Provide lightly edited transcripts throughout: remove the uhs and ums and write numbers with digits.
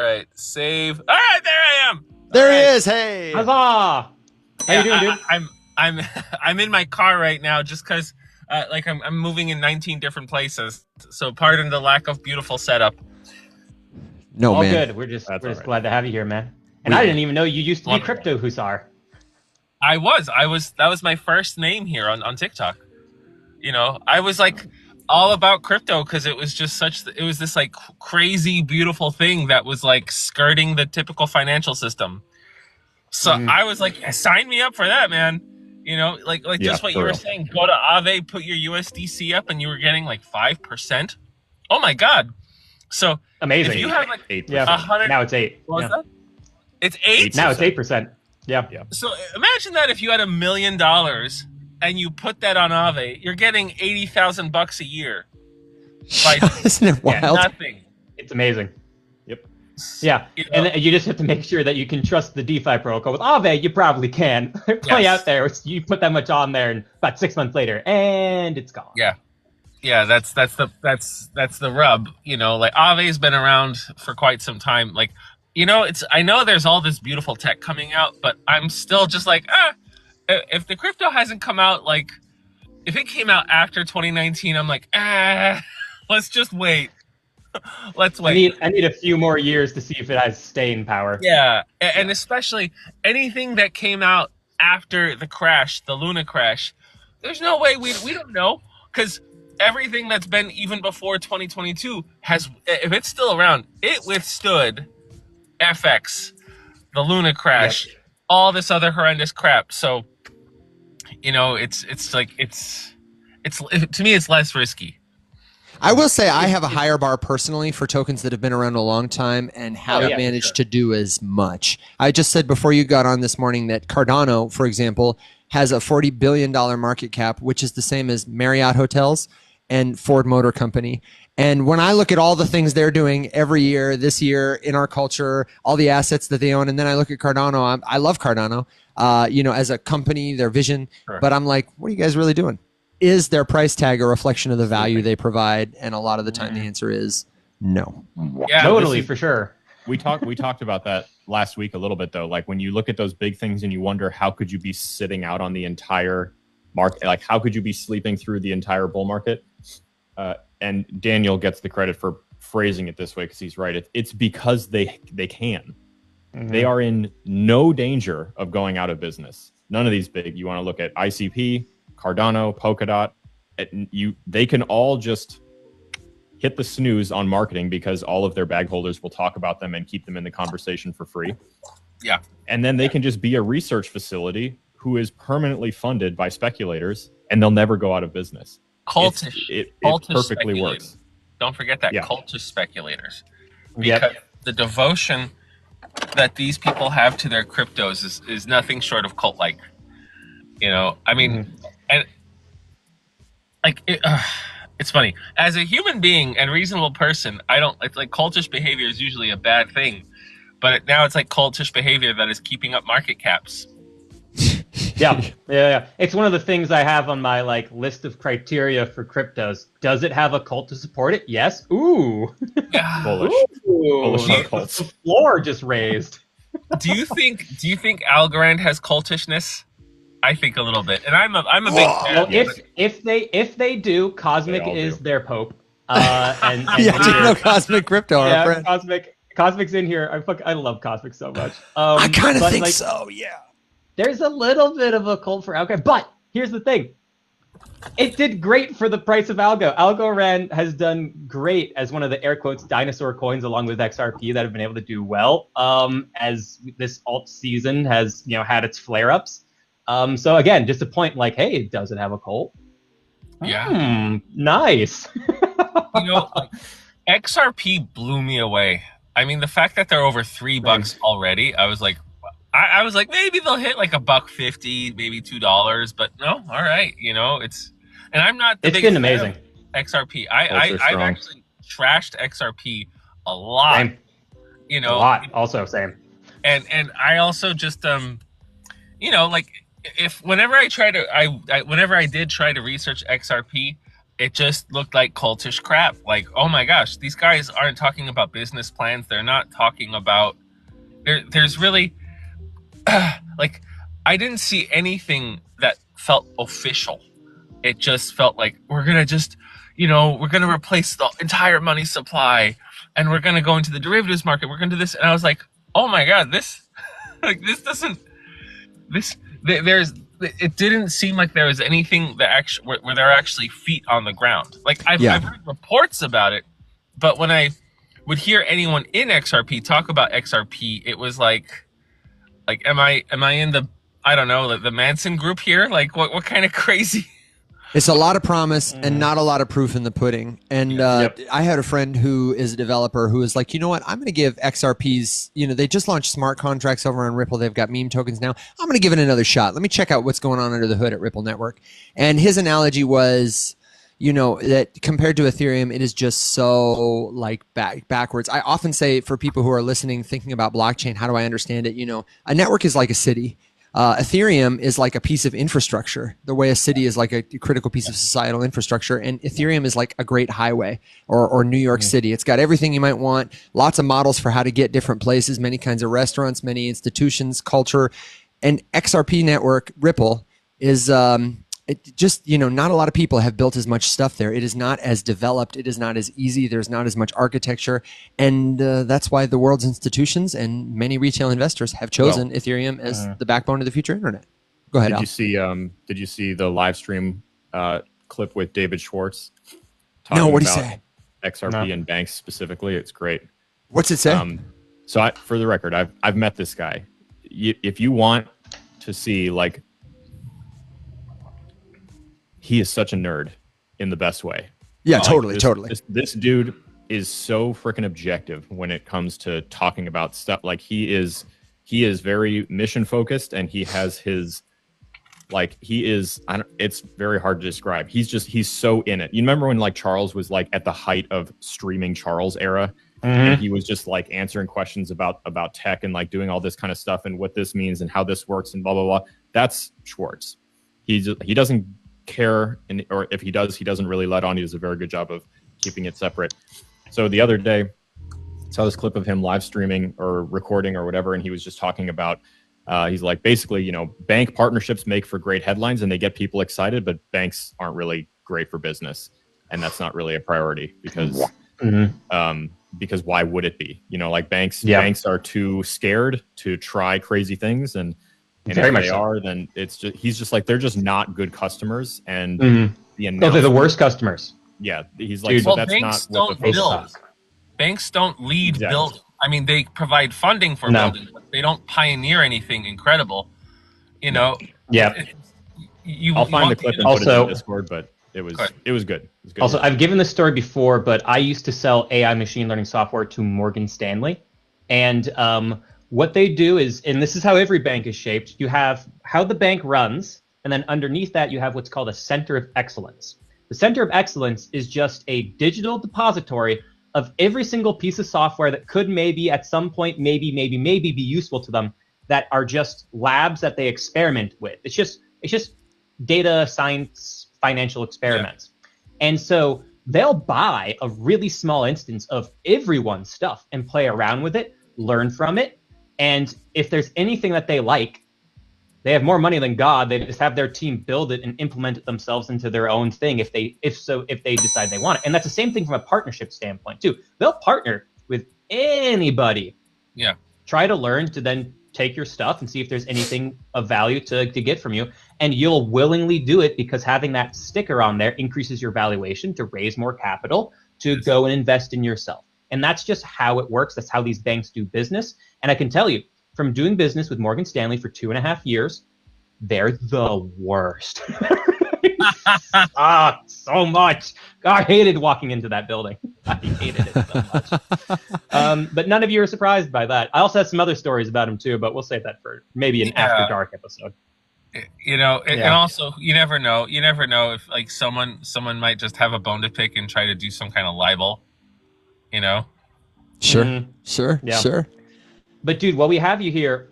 right, save. All right, there I am. There he is. Hey. Huzzah! How you doing, dude? I'm I'm in my car right now just because I'm moving in 19 different places. So pardon the lack of beautiful setup. No, All man. good. We're just glad to have you here, man. And I didn't even know you used to be Crypto Hussar. I was. That was my first name here on TikTok. You know, I was like all about crypto because it was just it was this like crazy, beautiful thing that was like skirting the typical financial system. So I was like, sign me up for that, man. You know, like just what you were saying. Go to Aave, put your USDC up, and you were getting like 5%. Oh my god! So amazing. If you have like 8%. 100, now it's 8. What was that? It's 8. Now it's 8%. Yeah. So imagine that if you had $1 million and you put that on Aave, you're getting $80,000 a year. Isn't it wild? Nothing. It's amazing. Yep. Yeah, you know, and then you just have to make sure that you can trust the DeFi protocol. With Aave, you probably can. Play out there. You put that much on there, and about 6 months later, and it's gone. Yeah. That's the rub. You know, like Aave's been around for quite some time. Like, you know, I know there's all this beautiful tech coming out, but I'm still just like, if the crypto hasn't come out, like, if it came out after 2019, I'm like, let's just wait. Let's wait. I need a few more years to see if it has staying power. Yeah, and especially anything that came out after the crash, the Luna crash. There's no way we don't know, because everything that's been even before 2022 has, if it's still around, it withstood FX, the Luna crash, all this other horrendous crap. So, you know, it's to me, it's less risky. I will say I have a higher bar personally for tokens that have been around a long time and haven't managed to do as much. I just said before you got on this morning that Cardano, for example, has a $40 billion market cap, which is the same as Marriott Hotels and Ford Motor Company. And when I look at all the things they're doing every year, this year in our culture, all the assets that they own, and then I look at Cardano, I love Cardano, you know, as a company, their vision, but I'm like, what are you guys really doing? Is their price tag a reflection of the value they provide? And a lot of the time the answer is no. Yeah, totally, for sure. We talked about that last week a little bit, though. Like, when you look at those big things and you wonder, how could you be sitting out on the entire market? Like, how could you be sleeping through the entire bull market? And Daniel gets the credit for phrasing it this way, because he's right. It's because they can. They are in no danger of going out of business. None of these big. You want to look at ICP, Cardano, Polkadot. They can all just hit the snooze on marketing because all of their bag holders will talk about them and keep them in the conversation for free. Yeah. And then they can just be a research facility who is permanently funded by speculators, and they'll never go out of business. Cultish. It cultish perfectly works. Don't forget that. Yeah. Cultish speculators. Because the devotion that these people have to their cryptos is nothing short of cult-like. You know, I mean, and like it's funny. As a human being and reasonable person, it's like cultish behavior is usually a bad thing, but now it's like cultish behavior that is keeping up market caps. Yeah. It's one of the things I have on my like list of criteria for cryptos. Does it have a cult to support it? Yes. Ooh. Yeah. Bullish. Ooh. Bullish on cults. The floor just raised. Do you think Algorand has cultishness? I think a little bit, and I'm a big fan. Well, if they do, Cosmic is their pope. And Do you know Cosmic Crypto, our friend? Cosmic's in here. I love Cosmic so much. I kind of think so. Yeah. There's a little bit of a cult for Algorand, but here's the thing. It did great for the price of Algo. Algorand has done great as one of the air quotes dinosaur coins, along with XRP, that have been able to do well as this alt season has had its flare ups. So again, just a point like, hey, does it have a cult? Yeah. Nice. Like, XRP blew me away. I mean, the fact that they're over $3 already, I was like, maybe they'll hit like $1.50, maybe $2, but no, all right, and I'm not. It's been amazing. XRP. I've actually trashed XRP a lot. Same. A lot. Also, same. And I also just like whenever I did try to research XRP, it just looked like cultish crap. Like, oh my gosh, these guys aren't talking about business plans. They're not talking about there's really like, I didn't see anything that felt official. It just felt like we're gonna replace the entire money supply, and we're gonna go into the derivatives market. We're gonna do this, and I was like, oh my god, this like this doesn't this there's it didn't seem like there was anything that actually where there are actually feet on the ground. Like I've heard reports about it, but when I would hear anyone in XRP talk about XRP, it was like am I in the, I don't know, the Manson group here? Like what kind of crazy? It's a lot of promise and not a lot of proof in the pudding. And I had a friend who is a developer who was like, you know what? I'm going to give XRPs, they just launched smart contracts over on Ripple. They've got meme tokens now. I'm going to give it another shot. Let me check out what's going on under the hood at Ripple Network. And his analogy was, that compared to Ethereum, it is just so like backwards. I often say for people who are listening, thinking about blockchain, how do I understand it? A network is like a city. Ethereum is like a piece of infrastructure, the way a city is like a critical piece of societal infrastructure. And Ethereum is like a great highway or New York City. It's got everything you might want, lots of models for how to get different places, many kinds of restaurants, many institutions, culture. And XRP network, Ripple, is it just, not a lot of people have built as much stuff there. It is not as developed. It is not as easy. There's not as much architecture. And that's why the world's institutions and many retail investors have chosen Ethereum as the backbone of the future internet. Go ahead, Al. Did you see the live stream clip with David Schwartz? No, what did he say? XRP and banks specifically. It's great. What's it say? For the record, I've met this guy. If you want to see like, he is such a nerd in the best way. Yeah, totally. This dude is so freaking objective when it comes to talking about stuff. Like he is very mission focused, and he has his it's very hard to describe. He's so in it. You remember when like Charles was like at the height of streaming Charles era, and he was just like answering questions about tech and like doing all this kind of stuff and what this means and how this works and blah blah blah. That's Schwartz. He doesn't care, or if he does, he doesn't really let on. He does a very good job of keeping it separate. So the other day, I saw this clip of him live streaming or recording or whatever, and he was just talking about, he's like, basically, bank partnerships make for great headlines and they get people excited, but banks aren't really great for business, and that's not really a priority because why would it be? Like banks are too scared to try crazy things, and if they are, then he's just like, they're just not good customers, and they're the worst customers. Yeah, he's like, so that's banks not what the build. Banks don't lead build. I mean, they provide funding for building, but they don't pioneer anything incredible. Yeah. I'll find the clip and put it in Discord, but it was good. It was good. Also, I've given this story before, but I used to sell AI machine learning software to Morgan Stanley, and what they do is, and this is how every bank is shaped, you have how the bank runs, and then underneath that you have what's called a center of excellence. The center of excellence is just a digital depository of every single piece of software that could maybe at some point, maybe be useful to them, that are just labs that they experiment with. It's just data science, financial experiments. Yeah. And so they'll buy a really small instance of everyone's stuff and play around with it, learn from it. And if there's anything that they like, they have more money than God. They just have their team build it and implement it themselves into their own thing if they decide they want it. And that's the same thing from a partnership standpoint too. They'll partner with anybody. Yeah. Try to learn to then take your stuff and see if there's anything of value to get from you. And you'll willingly do it because having that sticker on there increases your valuation to raise more capital to go and invest in yourself. And that's just how it works. That's how these banks do business. And I can tell you, from doing business with Morgan Stanley for 2.5 years, they're the worst. So much. I hated walking into that building. I hated it so much. But none of you are surprised by that. I also have some other stories about him too, but we'll save that for maybe an After Dark episode. And also you never know if like someone might just have a bone to pick and try to do some kind of libel. Sure. Yeah. But dude, while we have you here,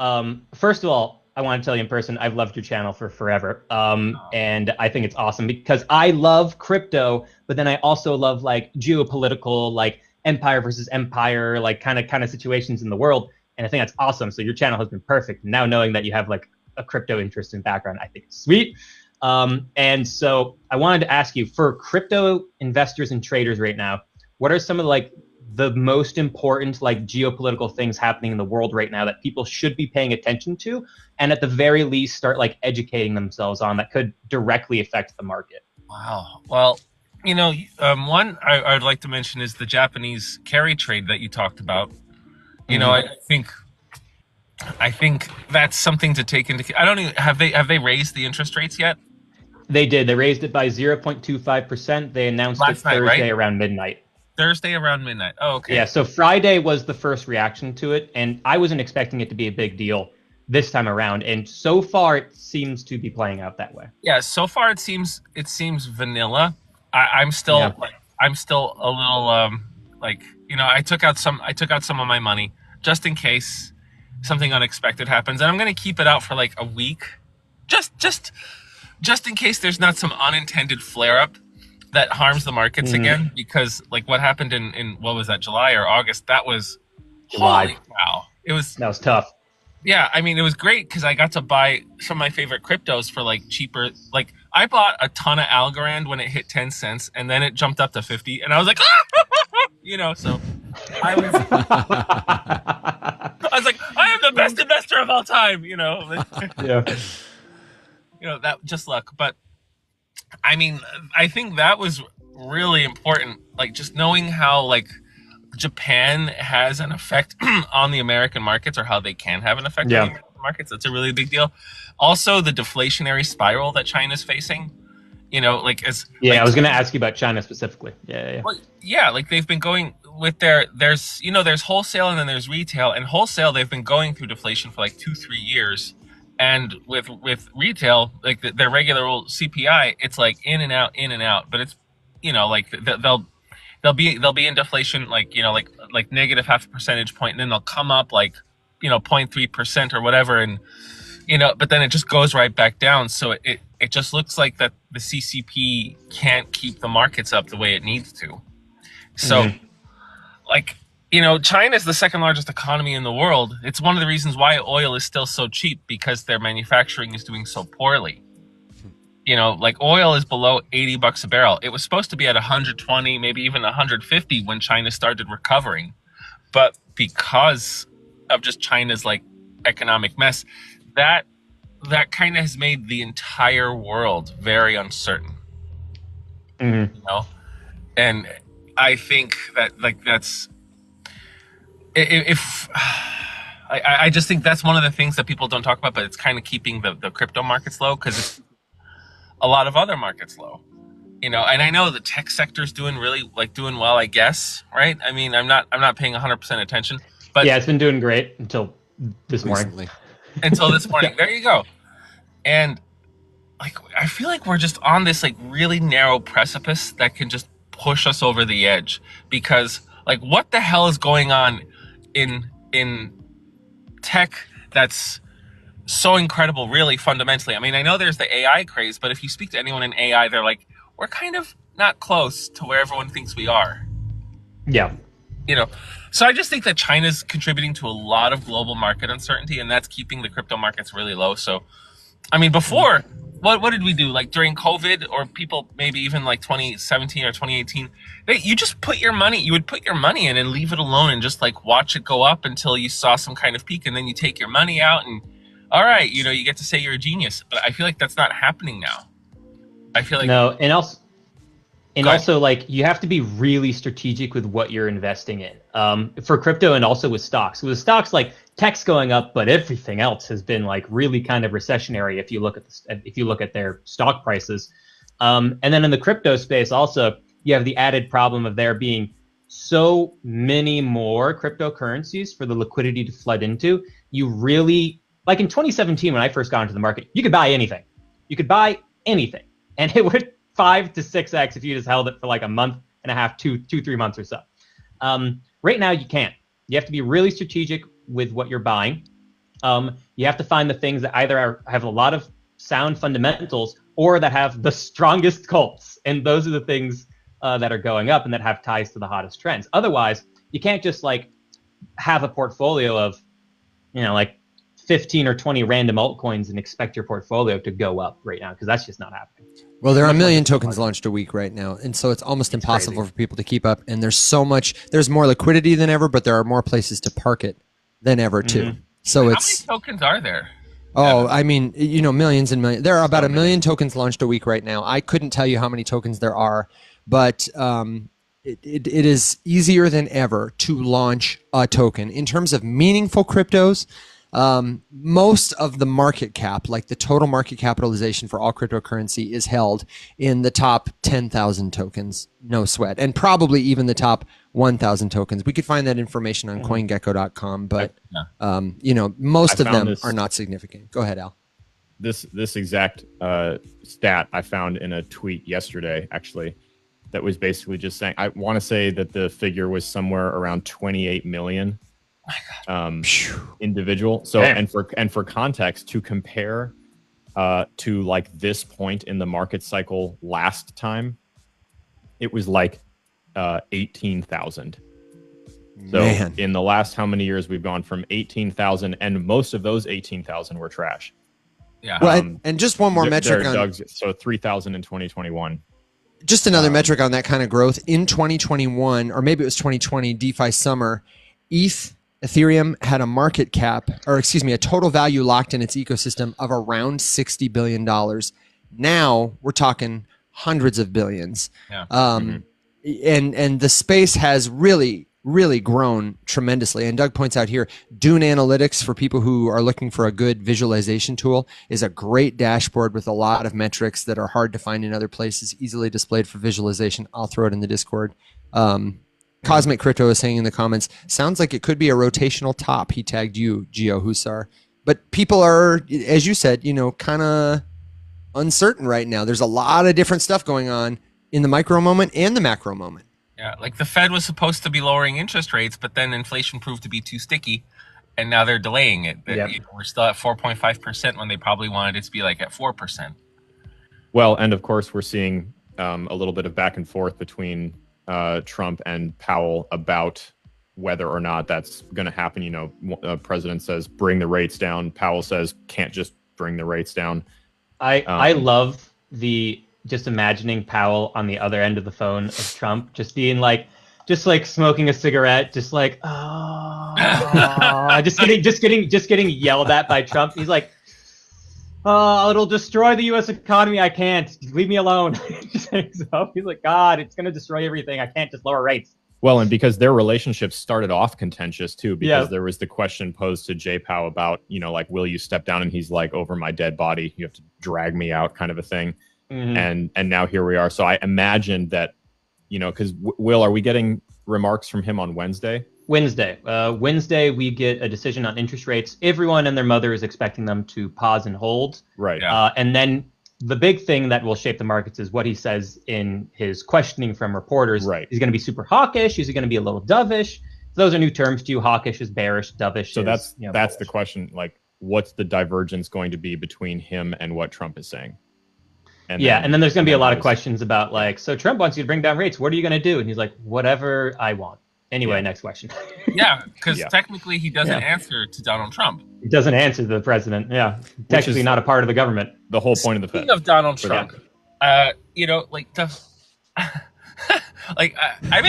first of all, I want to tell you in person, I've loved your channel for forever. And I think it's awesome because I love crypto, but then I also love like geopolitical, like empire versus empire, like kind of situations in the world. And I think that's awesome. So your channel has been perfect. Now knowing that you have like a crypto interest and background, I think it's sweet. And so I wanted to ask you, for crypto investors and traders right now, what are some of like the most important like geopolitical things happening in the world right now that people should be paying attention to, and at the very least start like educating themselves on, that could directly affect the market? Wow. Well, you know, one I'd like to mention is the Japanese carry trade that you talked about. You know, I think that's something to take into. I don't even have they raised the interest rates yet? They did. They raised it by 0.25%. They announced Last it night, Thursday right? around midnight. Thursday around midnight. Oh, okay. Yeah, so Friday was the first reaction to it, and I wasn't expecting it to be a big deal this time around, and so far it seems to be playing out that way. Yeah, so far it seems vanilla. I'm still Yeah. I'm still a little like, you know, I took out some of my money just in case something unexpected happens, and I'm going to keep it out for like a week, just in case there's not some unintended flare up that harms the markets again, because like what happened in what was that, July or August? That was July. Holy wow. That was tough. Yeah, I mean, it was great because I got to buy some of my favorite cryptos for like cheaper. Like I bought a ton of Algorand when it hit 10 cents, and then it jumped up to 50, and I was like, you know, so I was like, I am the best investor of all time, you know. Yeah. You know, that just luck. But I mean, I think that was really important, like just knowing how like Japan has an effect on the American markets, or how they can have an effect on the American markets. That's a really big deal. Also, the deflationary spiral that China's facing, you know, like as I was going to ask you about China specifically. Well, like they've been going with there's wholesale and then there's retail, and wholesale they've been going through deflation for like 2-3 years. And with retail, like their regular old CPI, it's like in and out. But it's, you know, like they'll be in deflation, like, you know, like negative half a percentage point, and then they'll come up like, you know, 0.3% or whatever, and you know, but then it just goes right back down. So it just looks like that the CCP can't keep the markets up the way it needs to. So, like, you know, China is the second largest economy in the world. It's one of the reasons why oil is still so cheap, because their manufacturing is doing so poorly. You know, like oil is below $80 a barrel. It was supposed to be at 120, maybe even 150 when China started recovering. But because of just China's like economic mess, that kind of has made the entire world very uncertain. You know? And I think that like that's if I just think that's one of the things that people don't talk about, but it's kind of keeping the crypto markets low, because it's a lot of other markets low, you know. And I know the tech sector is doing well, I guess, right? I mean, I'm not paying 100% attention, but yeah, it's been doing great until this morning. Until this morning. There you go. And like, I feel like we're just on this like really narrow precipice that can just push us over the edge, because like, what the hell is going on in tech that's so incredible, really fundamentally? I mean, I know there's the AI craze, but if you speak to anyone in AI, they're like, we're kind of not close to where everyone thinks we are. Yeah. You know, so I just think that China's contributing to a lot of global market uncertainty, and that's keeping the crypto markets really low. So, I mean, before, what did we do? Like during COVID, or people maybe even like 2017 or 2018, you just put your money, you would put your money in and leave it alone and just like watch it go up until you saw some kind of peak, and then you take your money out and all right, you know, you get to say you're a genius. But I feel like that's not happening now. I feel like no, and also like you have to be really strategic with what you're investing in. For crypto and also with stocks. With stocks, like tech's going up, but everything else has been like really kind of recessionary if you look at their stock prices. And then in the crypto space also, you have the added problem of there being so many more cryptocurrencies for the liquidity to flood into. You really, like in 2017 when I first got into the market, you could buy anything. And it would 5 to 6x if you just held it for like a month and a half, 3 months or so. Right now you can't. You have to be really strategic with what you're buying. You have to find the things that either have a lot of sound fundamentals or that have the strongest cults, and those are the things that are going up and that have ties to the hottest trends. Otherwise, you can't just like have a portfolio of, like 15 or 20 random altcoins and expect your portfolio to go up right now, because that's just not happening. Well, there are a million tokens launched a week right now, and so it's almost impossible crazy for people to keep up. And there's more liquidity than ever, but there are more places to park it than ever too. So How it's many tokens are there? I mean, millions and millions. There are about a million tokens launched a week right now. I couldn't tell you how many tokens there are, but it is easier than ever to launch a token. In terms of meaningful cryptos, most of the market cap, like the total market capitalization for all cryptocurrency, is held in the top 10,000 tokens, no sweat, and probably even the top 1,000 tokens. We could find that information on CoinGecko.com, but most of them are not significant. Go ahead, Al. This exact stat I found in a tweet yesterday, actually, that was basically just saying, I want to say that the figure was somewhere around 28 million individual. So, and for context, to compare to like this point in the market cycle last time, it was like 18,000. So in the last how many years, we've gone from 18,000, and most of those 18,000 were trash. Yeah. Well, and just one more metric on so 3,000 in 2021. Just another metric on that kind of growth in 2021, or maybe it was 2020 DeFi summer. Ethereum had a market cap, or excuse me, a total value locked in its ecosystem of around $60 billion. Now we're talking hundreds of billions. Yeah. And the space has really grown tremendously. And Doug points out here, Dune Analytics, for people who are looking for a good visualization tool, is a great dashboard with a lot of metrics that are hard to find in other places, easily displayed for visualization. I'll throw it in the Discord. Cosmic Crypto is saying in the comments, sounds like it could be a rotational top. He tagged you, Geo Husar. But people are, as you said, kind of uncertain right now. There's a lot of different stuff going on in the micro moment and the macro moment. Yeah, like the Fed was supposed to be lowering interest rates, but then inflation proved to be too sticky, and now they're delaying it. Yep. We're still at 4.5% when they probably wanted it to be like at 4%. Well, and of course, we're seeing a little bit of back and forth between Trump and Powell about whether or not that's going to happen. President says bring the rates down. Powell says can't just bring the rates down. I love just imagining Powell on the other end of the phone of Trump, just being like, smoking a cigarette, just like, just getting yelled at by Trump. He's like, it'll destroy the U.S. economy. I can't. Leave me alone. He's like, God, it's going to destroy everything. I can't just lower rates. Well, and because their relationship started off contentious too, because there was the question posed to Jay Powell about, will you step down? And he's like, over my dead body, you have to drag me out, kind of a thing. Mm-hmm. And now here we are. So I imagine that, because Will, are we getting remarks from him on Wednesday? Wednesday, we get a decision on interest rates. Everyone and their mother is expecting them to pause and hold. Right. And then the big thing that will shape the markets is what he says in his questioning from reporters. Right. He's going to be super hawkish. Is he going to be a little dovish? Those are new terms to you. Hawkish is bearish. Dovish so is that's the question. Like, what's the divergence going to be between him and what Trump is saying? And then there's going to be a lot of questions about so Trump wants you to bring down rates. What are you going to do? And he's like, whatever I want. Anyway, next question. Yeah, because technically he doesn't answer to Donald Trump. He doesn't answer to the president. Yeah, technically not a part of the government. The whole point of the Fed. Speaking of Donald Trump, I made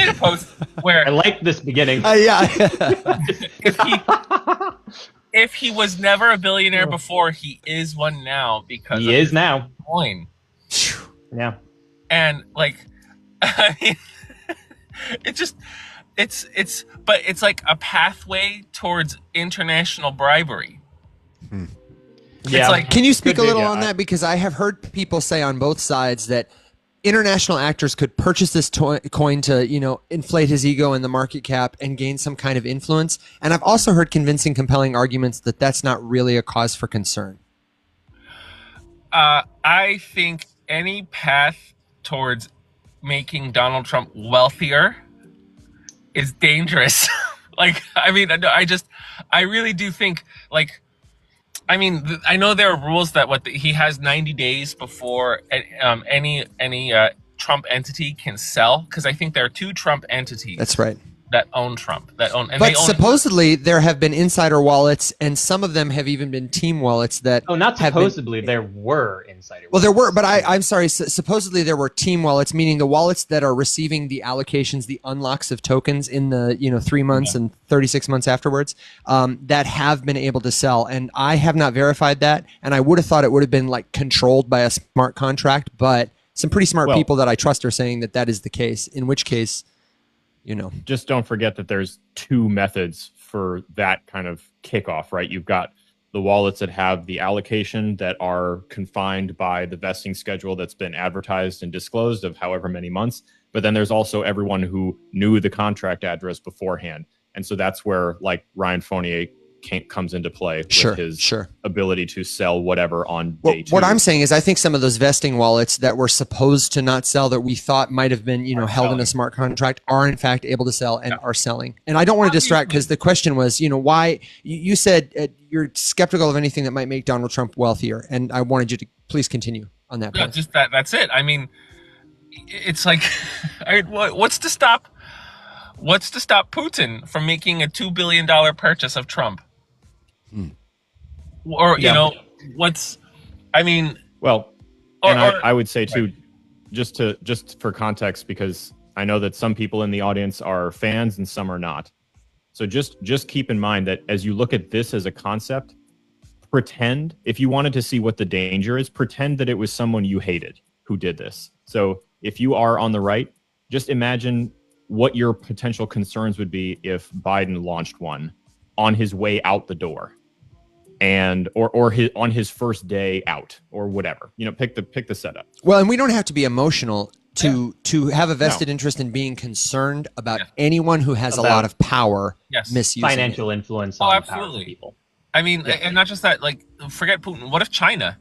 a post where I like this beginning. If he was never a billionaire before, he is one now because he is now. Coin. Yeah, and I mean, it's like a pathway towards international bribery. Yeah. Can you speak a little on that? Because I have heard people say on both sides that international actors could purchase this coin to, inflate his ego and the market cap and gain some kind of influence. And I've also heard convincing, compelling arguments that that's not really a cause for concern. I think any path towards making Donald Trump wealthier is dangerous. I really do think I mean, I know there are rules that he has 90 days before any Trump entity can sell, because I think there are two Trump entities. That's right. That own Trump, but supposedly there have been insider wallets, and some of them have even been team wallets that. Oh, not supposedly. There were insider. Well, there were, but I'm sorry. Supposedly there were team wallets, meaning the wallets that are receiving the allocations, the unlocks of tokens in the 3 months and 36 months afterwards, that have been able to sell. And I have not verified that, and I would have thought it would have been like controlled by a smart contract, but some pretty smart people that I trust are saying that is the case. In which case. Just don't forget that there's two methods for that kind of kickoff, right? You've got the wallets that have the allocation that are confined by the vesting schedule that's been advertised and disclosed of however many months. But then there's also everyone who knew the contract address beforehand. And so that's where like Ryan Fournier comes into play with his ability to sell whatever on day two. What I'm saying is I think some of those vesting wallets that were supposed to not sell, that we thought might have been held in a smart contract, are in fact able to sell and are selling. And I don't want to distract, because the question was, why you said you're skeptical of anything that might make Donald Trump wealthier, and I wanted you to please continue on that point. Just that's it. I mean, it's like what's to stop Putin from making a $2 billion purchase of Trump? Or I would say too, just for context, because I know that some people in the audience are fans and some are not. So just keep in mind that as you look at this as a concept, pretend, if you wanted to see what the danger is, pretend that it was someone you hated who did this. So if you are on the right, just imagine what your potential concerns would be if Biden launched one on his way out the door, and or on his first day out, or whatever. Pick the setup. Well, and we don't have to be emotional to have a vested interest in being concerned about anyone who has a lot of power misusing financial influence on powerful people. I mean, and not just that. Like, forget Putin. What if China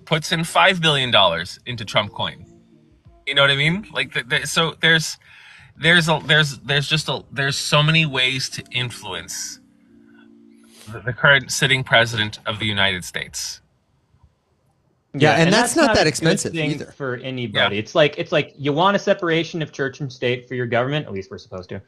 puts in $5 billion into Trump coin? You know what I mean? Like, so there's so many ways to influence the current sitting president of the United States. Yeah, and that's not that expensive either for anybody. Yeah. It's like you want a separation of church and state for your government. At least we're supposed to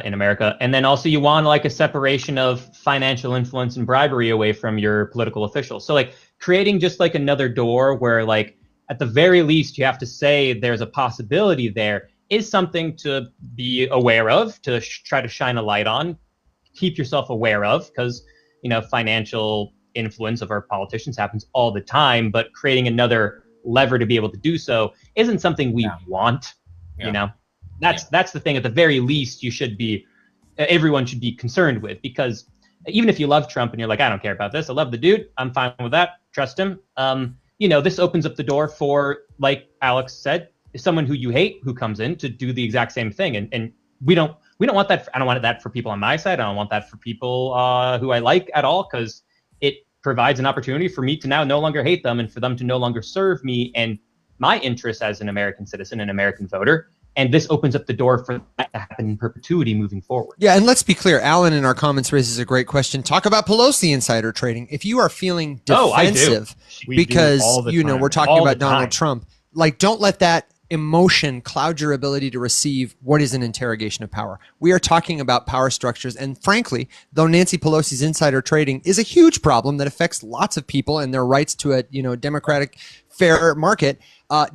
in America. And then also you want like a separation of financial influence and bribery away from your political officials. So like creating just like another door where like at the very least you have to say there's a possibility there is something to be aware of, to try to shine a light on, keep yourself aware of, because financial influence of our politicians happens all the time, but creating another lever to be able to do so isn't something we want. That's the thing. At the very least, everyone should be concerned with, because even if you love Trump and you're like, I don't care about this, I love the dude, I'm fine with that, trust him. This opens up the door for, like Alex said, someone who you hate who comes in to do the exact same thing, and we don't want that. I don't want that for people on my side. I don't want that for people who I like at all, because it provides an opportunity for me to now no longer hate them and for them to no longer serve me and my interests as an American citizen, an American voter. And this opens up the door for that to happen in perpetuity moving forward. Yeah, and let's be clear. Alan in our comments raises a great question. Talk about Pelosi insider trading. If you are feeling defensive because we're talking about Donald Trump, like, don't let that emotion cloud your ability to receive what is an interrogation of power. We are talking about power structures, and frankly, though Nancy Pelosi's insider trading is a huge problem that affects lots of people and their rights to a democratic, fair market,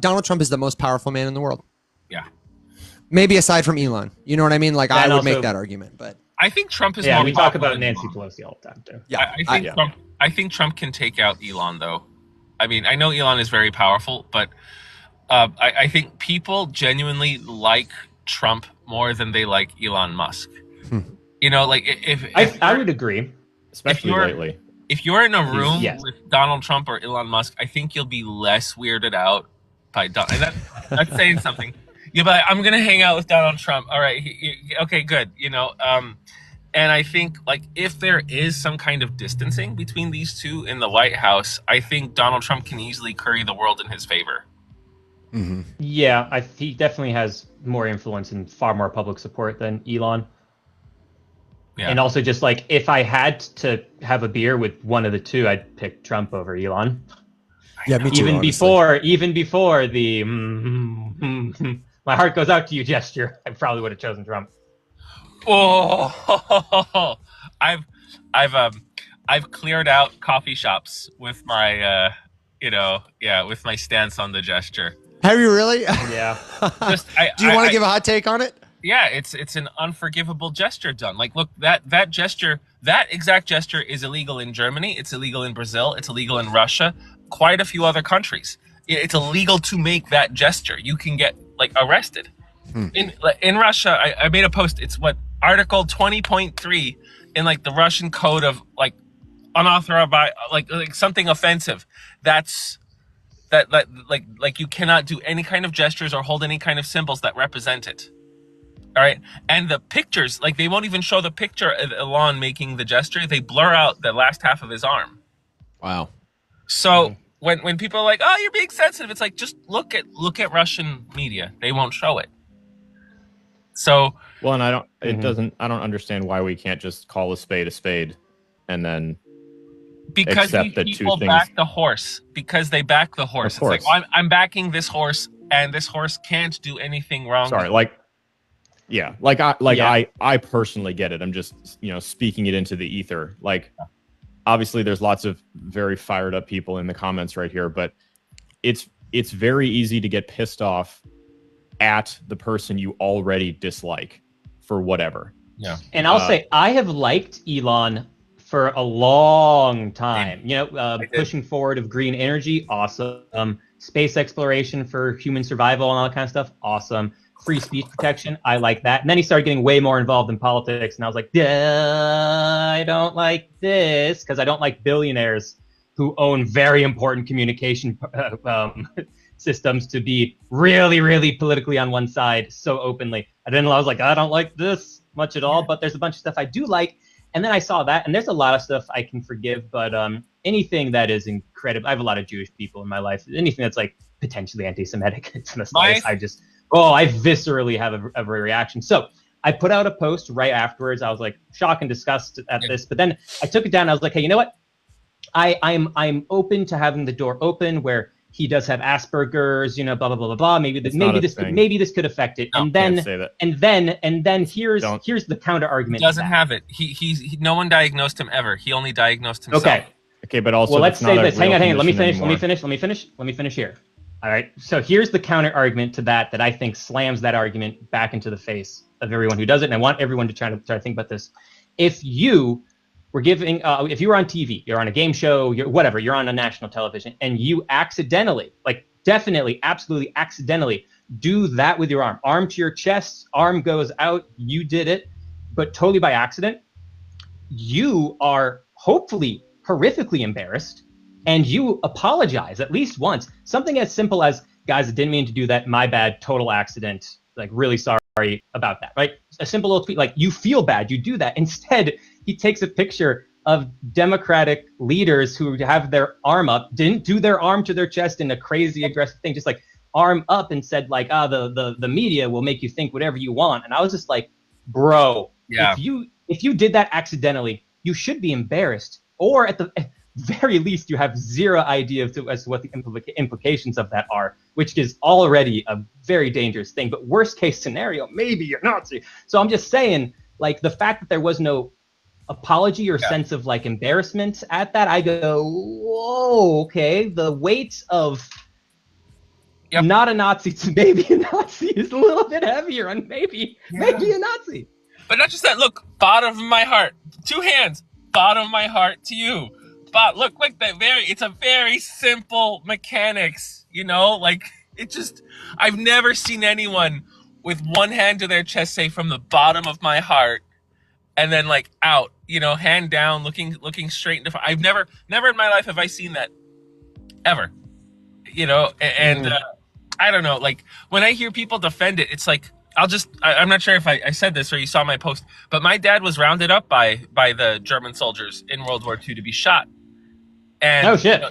Donald Trump is the most powerful man in the world. Yeah. Maybe aside from Elon. You know what I mean? Like, I would make that argument, but I think Trump is more we talk about Nancy Pelosi all the time too. Yeah. I think Trump can take out Elon, though. I mean, I know Elon is very powerful, but I think people genuinely like Trump more than they like Elon Musk. Like if I would agree, especially lately. If you're in a room with Donald Trump or Elon Musk, I think you'll be less weirded out by Donald. That's saying something. Yeah, but I'm gonna hang out with Donald Trump. All right, okay, good. And I think, like, if there is some kind of distancing between these two in the White House, I think Donald Trump can easily curry the world in his favor. Mm-hmm. Yeah, he definitely has more influence and far more public support than Elon. Yeah. And also just like if I had to have a beer with one of the two, I'd pick Trump over Elon. Yeah, me too. Even honestly. before the my heart goes out to you gesture, I probably would have chosen Trump. Oh, I've cleared out coffee shops with my with my stance on the gesture. Have you really? Yeah. Do you want to give a hot take on it? Yeah, it's an unforgivable gesture done. Like, look, that gesture, that exact gesture is illegal in Germany. It's illegal in Brazil. It's illegal in Russia. Quite a few other countries. It's illegal to make that gesture. You can get like arrested. In Russia, I made a post. It's what Article 20.3 in like the Russian code of like unauthorized by like something offensive. That's that like you cannot do any kind of gestures or hold any kind of symbols that represent it. All right. And the pictures, like they won't even show the picture of Elon making the gesture. They blur out the last half of his arm. Wow. So when people are like, "Oh, you're being sensitive," it's like just look at Russian media. They won't show it. So well, and I don't understand why we can't just call a spade, and then because accept that people two things back the horse because they back the horse. It's like, well, I'm backing this horse, and this horse can't do anything wrong. Sorry, I personally get it. I'm just speaking it into the ether. Like, obviously, there's lots of very fired up people in the comments right here, but it's very easy to get pissed off at the person you already dislike for whatever. Yeah, and I'll say I have liked Elon for a long time. Pushing forward of green energy, awesome. Space exploration for human survival and all that kind of stuff, awesome. Free speech protection, I like that. And then he started getting way more involved in politics, and I was like, I don't like this, because I don't like billionaires who own very important communication systems to be really, really politically on one side so openly. I was like, I don't like this much at all, but there's a bunch of stuff I do like. And then I saw that, and there's a lot of stuff I can forgive, but anything that is incredible, I have a lot of Jewish people in my life, anything that's like potentially anti-Semitic, it's I viscerally have a reaction. So I put out a post right afterwards. I was like shocked and disgusted at this, but then I took it down. I was like, hey, you know what? I'm open to having the door open where he does have Asperger's, blah blah blah blah blah. Maybe this could affect it. No, and then here's the counter argument. He doesn't have it. He no one diagnosed him ever. He only diagnosed himself. Okay, but also let's say this. Hang on. Let me finish here. All right. So here's the counter argument to that I think slams that argument back into the face of everyone who does it. And I want everyone to try to think about this. If you were giving, if you were on TV, you're on a game show, you're on a national television, and you accidentally, like definitely, absolutely accidentally do that with your arm to your chest, arm goes out, you did it, but totally by accident, you are hopefully horrifically embarrassed. And you apologize at least once. Something as simple as, guys, I didn't mean to do that. My bad, total accident. Like, really sorry about that, right? A simple little tweet, like, you feel bad, you do that. Instead, he takes a picture of Democratic leaders who have their arm up, didn't do their arm to their chest in a crazy aggressive thing, just like arm up, and said like, the media will make you think whatever you want. And I was just like, bro, if you did that accidentally, you should be embarrassed, or at the very least, you have zero idea as to what the implications of that are, which is already a very dangerous thing. But worst case scenario, maybe you're Nazi. So I'm just saying, like, the fact that there was no apology or sense of like embarrassment at that, I go, whoa, okay. The weight of not a Nazi to maybe a Nazi is a little bit heavier on maybe a Nazi. But not just that. Look, bottom of my heart, 2 hands, bottom of my heart to you. But look, like that it's a very simple mechanics, like it just, I've never seen anyone with one hand to their chest say from the bottom of my heart and then like out, hand down, looking straight into, I've never in my life have I seen that ever, and I don't know, like when I hear people defend it, it's like, I'm not sure if I said this or you saw my post, but my dad was rounded up by the German soldiers in World War II to be shot. And, oh shit!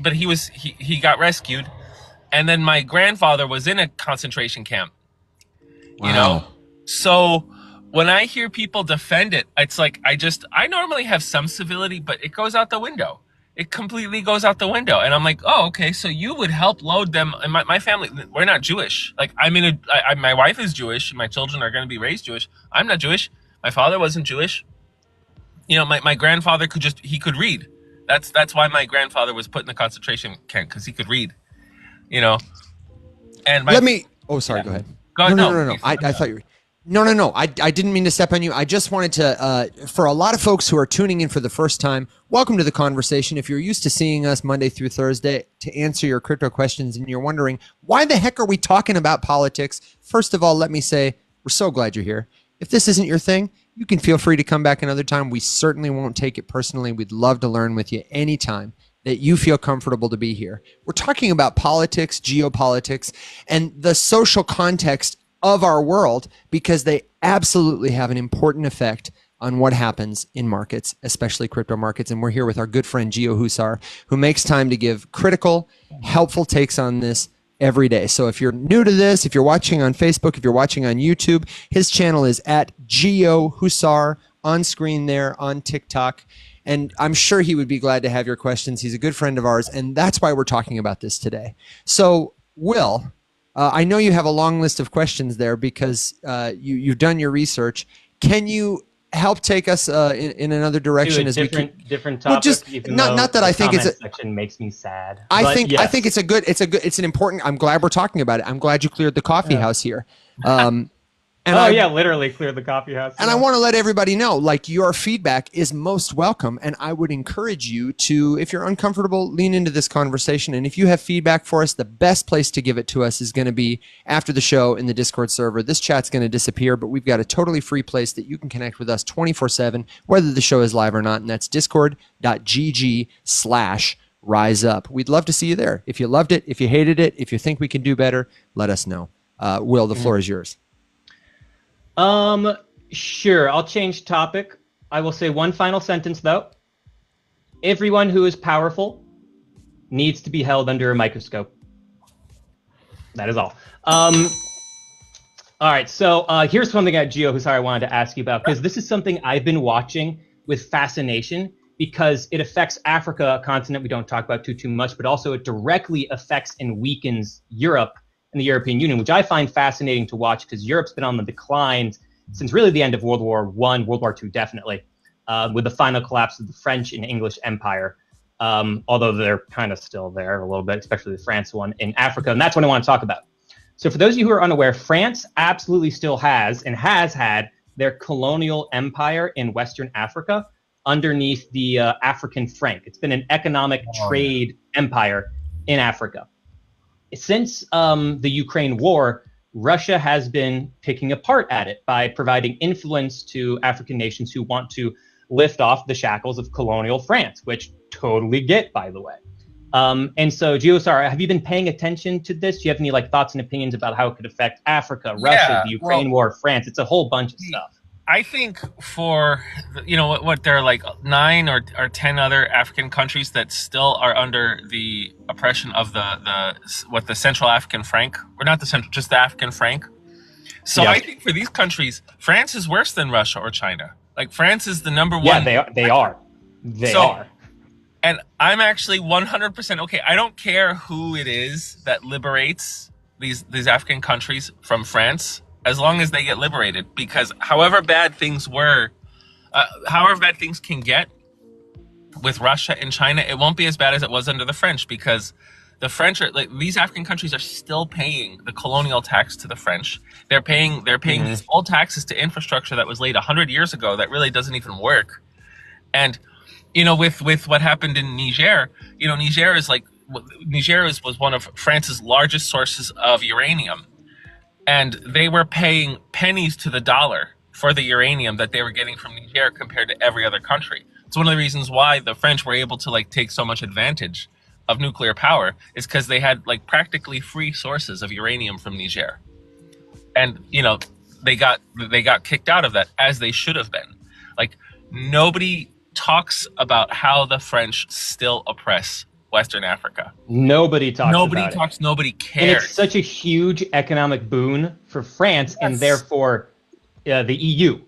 But he got rescued, and then my grandfather was in a concentration camp. Wow. So when I hear people defend it, it's like I normally have some civility, but it goes out the window. It completely goes out the window. And I'm like, oh, okay, so you would help load them. And my family, we're not Jewish. Like, my wife is Jewish, and my children are going to be raised Jewish. I'm not Jewish. My father wasn't Jewish. You know, my grandfather he could read. That's why my grandfather was put in the concentration camp, because he could read. You know, and Let me. Oh, sorry. Yeah. Go ahead. Go ahead. No. I thought you were. No. I didn't mean to step on you. I just wanted to, for a lot of folks who are tuning in for the first time, welcome to the conversation. If you're used to seeing us Monday through Thursday to answer your crypto questions and you're wondering, why the heck are we talking about politics? First of all, let me say, we're so glad you're here. If this isn't your thing, you can feel free to come back another time. We certainly won't take it personally. We'd love to learn with you anytime that you feel comfortable to be here. We're talking about politics, geopolitics, and the social context of our world, because they absolutely have an important effect on what happens in markets, especially crypto markets. And we're here with our good friend Gio Husar, who makes time to give critical, helpful takes on this every day. So if you're new to this, if you're watching on Facebook, if you're watching on YouTube, his channel is at Gio Husar, on screen there, on TikTok. And I'm sure he would be glad to have your questions. He's a good friend of ours, and that's why we're talking about this today. So, Will, I know you have a long list of questions there because you've done your research. Can you help take us in another direction as different topic? Well, just not that I think it's section makes me sad. I think it's an important. I'm glad we're talking about it. I'm glad you cleared the coffee house here. Literally cleared the coffee house. And I want to let everybody know, like, your feedback is most welcome. And I would encourage you to, if you're uncomfortable, lean into this conversation. And if you have feedback for us, the best place to give it to us is going to be after the show in the Discord server. This chat's going to disappear, but we've got a totally free place that you can connect with us 24/7, whether the show is live or not. And that's discord.gg/rise up. We'd love to see you there. If you loved it, if you hated it, if you think we can do better, let us know. Will, the floor is yours. Sure. I'll change topic. I will say one final sentence though. Everyone who is powerful needs to be held under a microscope. That is all. All right. So here's something at Gio Husar I wanted to ask you about, because this is something I've been watching with fascination, because it affects Africa, a continent we don't talk about too much, but also it directly affects and weakens Europe and the European Union, which I find fascinating to watch, because Europe's been on the decline since really the end of World War I, World War II definitely, with the final collapse of the French and English Empire, although they're kind of still there a little bit, especially the France one in Africa, and that's what I want to talk about. So for those of you who are unaware, France absolutely still has and has had their colonial empire in Western Africa underneath the African franc. It's been an economic trade empire in Africa. Since the Ukraine war, Russia has been picking apart at it by providing influence to African nations who want to lift off the shackles of colonial France, which totally get, by the way. And so, Gio Husar, have you been paying attention to this? Do you have any thoughts and opinions about how it could affect Africa, Russia, the Ukraine war, France? It's a whole bunch of stuff. I think for, what there are like 9 or 10 other African countries that still are under the oppression of the Central African franc, or not the Central, just the African franc. So I think for these countries, France is worse than Russia or China. Like, France is the number one. Yeah, they are. They are. And I'm actually 100% okay. I don't care who it is that liberates these African countries from France, as long as they get liberated, because however bad things can get with Russia and China, it won't be as bad as it was under the French, because the French are these African countries are still paying the colonial tax to the French. They're paying these old taxes to infrastructure that was laid 100 years ago that really doesn't even work. And with what happened in Niger, Niger was one of France's largest sources of uranium. And they were paying pennies to the dollar for the uranium that they were getting from Niger compared to every other country. It's one of the reasons why the French were able to take so much advantage of nuclear power, is because they had practically free sources of uranium from Niger. And, they got kicked out of that, as they should have been. Nobody talks about how the French still oppress Western Africa. Nobody talks. Nobody cares. And it's such a huge economic boon for France, and therefore the EU.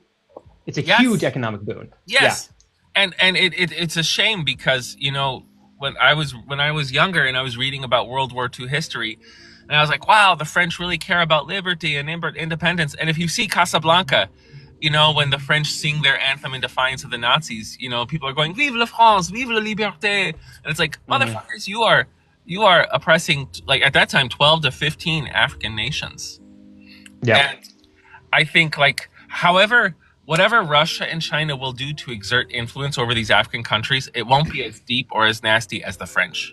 It's a Yes. huge economic boon. Yes, and it's a shame because when I was younger and I was reading about World War II history, and I was like, wow, the French really care about liberty and independence. And if you see Casablanca, when the French sing their anthem in defiance of the Nazis, people are going, "Vive la France, vive la liberté," and it's like, motherfuckers, you are oppressing, like at that time, 12 to 15 African nations. Yeah. And I think, like, however, whatever Russia and China will do to exert influence over these African countries, it won't be as deep or as nasty as the French.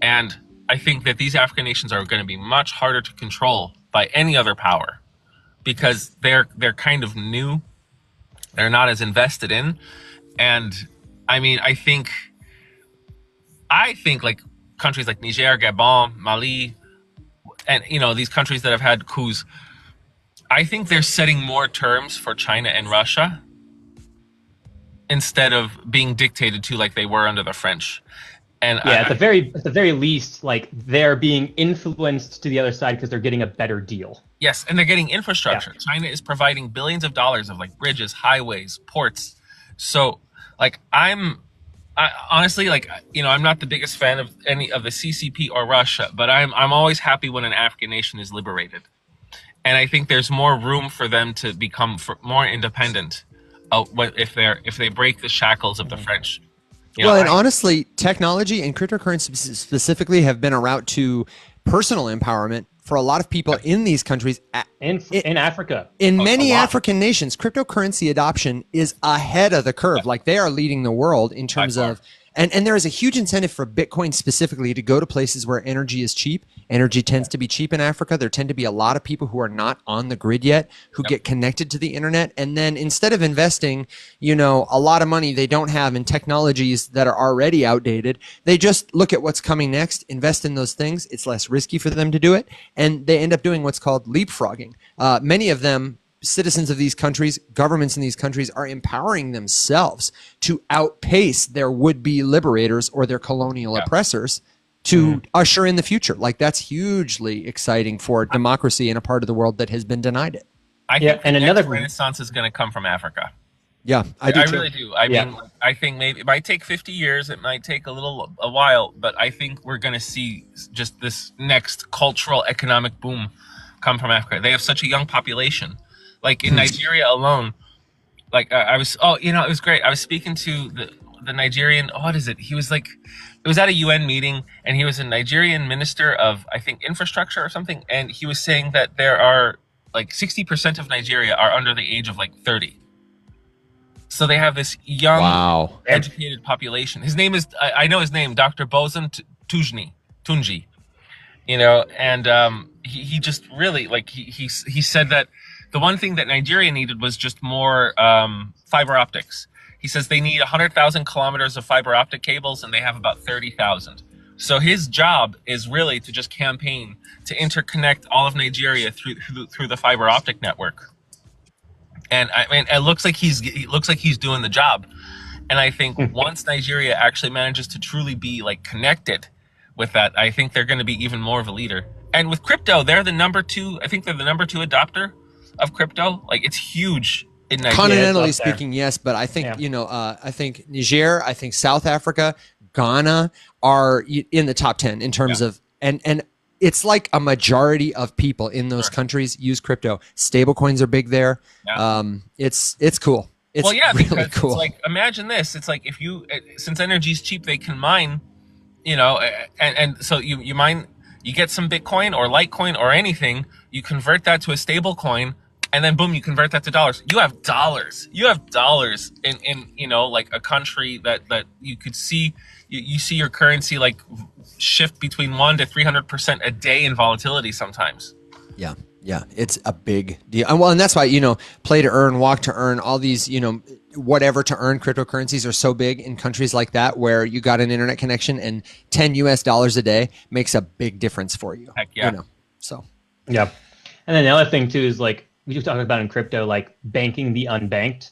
And I think that these African nations are going to be much harder to control by any other power because they're kind of new. They're not as invested in. And I mean, I think like countries like Niger, Gabon, Mali, and these countries that have had coups, I think they're setting more terms for China and Russia instead of being dictated to like they were under the French. And at the very least, like they're being influenced to the other side because they're getting a better deal. Yes, and they're getting infrastructure. Yeah. China is providing billions of dollars of like bridges, highways, ports. So like I honestly, like, I'm not the biggest fan of any of the CCP or Russia, but I'm always happy when an African nation is liberated. And I think there's more room for them to become more independent if they break the shackles of the French. And honestly, technology and cryptocurrency specifically have been a route to personal empowerment for a lot of people in these countries. In Africa. In many African nations, cryptocurrency adoption is ahead of the curve. Like they are leading the world in terms of, and there is a huge incentive for Bitcoin specifically to go to places where energy is cheap. Energy tends to be cheap in Africa. There tend to be a lot of people who are not on the grid yet who get connected to the internet. And then instead of investing, a lot of money they don't have in technologies that are already outdated, they just look at what's coming next, invest in those things. It's less risky for them to do it. And they end up doing what's called leapfrogging. Many of them, citizens of these countries, governments in these countries are empowering themselves to outpace their would-be liberators or their colonial oppressors to usher in the future. Like that's hugely exciting for democracy in a part of the world that has been denied it. I think and another renaissance is going to come from Africa. Yeah, I really do. I mean, I think maybe it might take 50 years. It might take a while, but I think we're going to see just this next cultural economic boom come from Africa. They have such a young population. Like in Nigeria alone, like it was great. I was speaking to the Nigerian, what is it? He was like, it was at a UN meeting and he was a Nigerian minister of, I think, infrastructure or something. And he was saying that there are like 60% of Nigeria are under the age of like 30. So they have this young, educated population. His name is, I know his name, Dr. Bozan Tunji, and he just really, like, he said that the one thing that Nigeria needed was just more fiber optics. He says they need 100,000 kilometers of fiber optic cables, and they have about 30,000. So his job is really to just campaign to interconnect all of Nigeria through the fiber optic network. And I mean, it looks like he's doing the job. And I think once Nigeria actually manages to truly be like connected with that, I think they're going to be even more of a leader. And with crypto, they're the number 2. I think they're the number 2 adopter of crypto. Like it's huge. Continentally speaking, yes, but I think I think Niger, I think South Africa, Ghana are in the top 10 in terms of and it's like a majority of people in those countries use crypto. Stable coins are big there. It's cool. It's really cool. It's like, imagine this. It's like since energy is cheap, they can mine, and so you mine, you get some Bitcoin or Litecoin or anything, you convert that to a stable coin. And then boom, you convert that to dollars. You have dollars. You have dollars in like a country that you could see. You see your currency like shift between 100% to 300% a day in volatility sometimes. Yeah, it's a big deal. And that's why play to earn, walk to earn, all these whatever to earn cryptocurrencies are so big in countries like that where you got an internet connection and $10 a day makes a big difference for you. Heck yeah. So yeah, and then the other thing too is like, we just talked about in crypto, like banking the unbanked.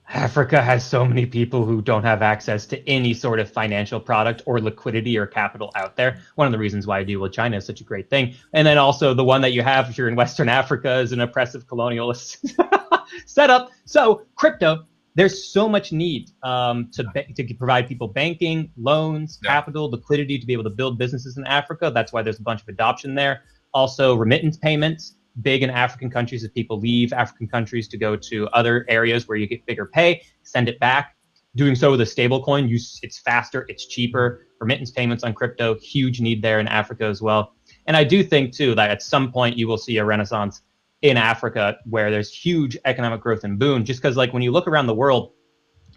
Africa has so many people who don't have access to any sort of financial product or liquidity or capital out there. One of the reasons why I deal with China is such a great thing. And then also the one that you have if you're in Western Africa is an oppressive colonialist set up. So crypto, there's so much need to provide people banking, loans, capital, liquidity to be able to build businesses in Africa. That's why there's a bunch of adoption there. Also, remittance payments, big in African countries as people leave African countries to go to other areas where you get bigger pay, send it back. Doing so with a stable coin, it's faster, it's cheaper. Remittance payments on crypto, huge need there in Africa as well. And I do think, too, that at some point you will see a renaissance in Africa where there's huge economic growth and boom. Just because, like, when you look around the world,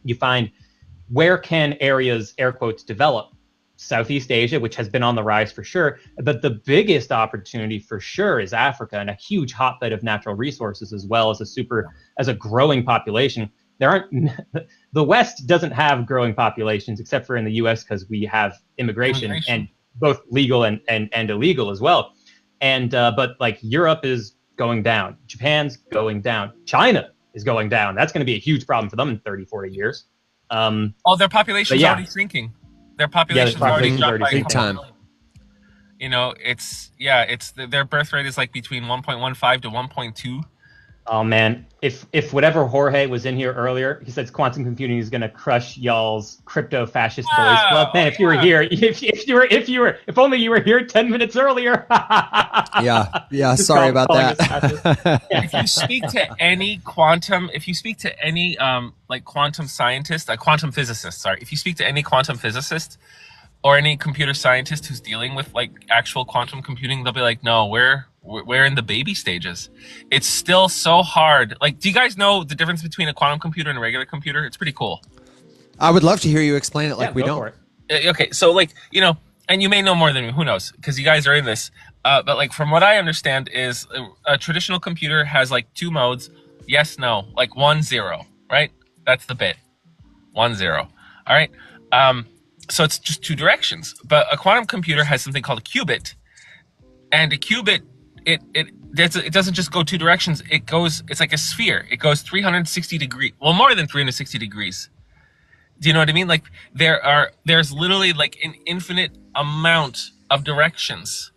you find where can areas, air quotes, develop? Southeast Asia, which has been on the rise for sure. But the biggest opportunity for sure is Africa, and a huge hotbed of natural resources, as well as a growing population. The West doesn't have growing populations except for in the US because we have immigration and both legal and illegal as well. And but like Europe is going down, Japan's going down, China is going down. That's going to be a huge problem for them in 30, 40 years. Their population's already shrinking. Their population's already dropped by big time. You know, it's their birth rate is like between 1.15 to 1.2. Oh man, if whatever Jorge was in here earlier, he says quantum computing is going to crush y'all's crypto fascist boys club. Man, if you were here, if only you were here 10 minutes earlier. yeah. Sorry about that. If you speak to any quantum like quantum scientist, a quantum physicist, sorry, if you speak to any quantum physicist or any computer scientist who's dealing with like actual quantum computing, they'll be like, no, we're in the baby stages. It's still so hard. Like, do you guys know the difference between a quantum computer and a regular computer? It's pretty cool. I would love to hear you explain it like we don't. Okay, so like, you know, and you may know more than me, who knows, because you guys are in this. But like, from what I understand is a traditional computer has like two modes, yes, no, like 1, 0, right? That's the bit, 1, 0. All right. So it's just two directions. But a quantum computer has something called a qubit, and a qubit, it doesn't just go two directions. It's like a sphere. It goes 360 degrees. Well, more than 360 degrees. Do you know what I mean? Like there's literally like an infinite amount of directions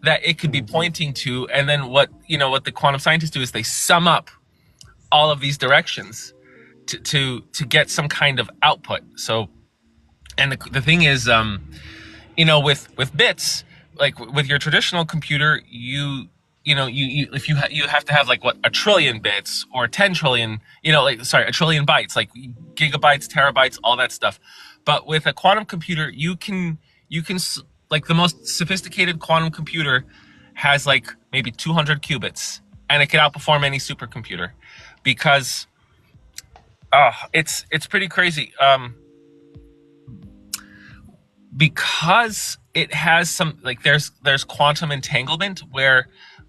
that it could be pointing to. And then what the quantum scientists do is they sum up all of these directions to get some kind of output. So, and the thing is, with bits, like with your traditional computer, you have to have like a trillion bits or 10 trillion, a trillion bytes, like gigabytes, terabytes, all that stuff. But with a quantum computer, you can like the most sophisticated quantum computer has like maybe 200 qubits, and it can outperform any supercomputer because it's pretty crazy. Because it has some, like there's quantum entanglement where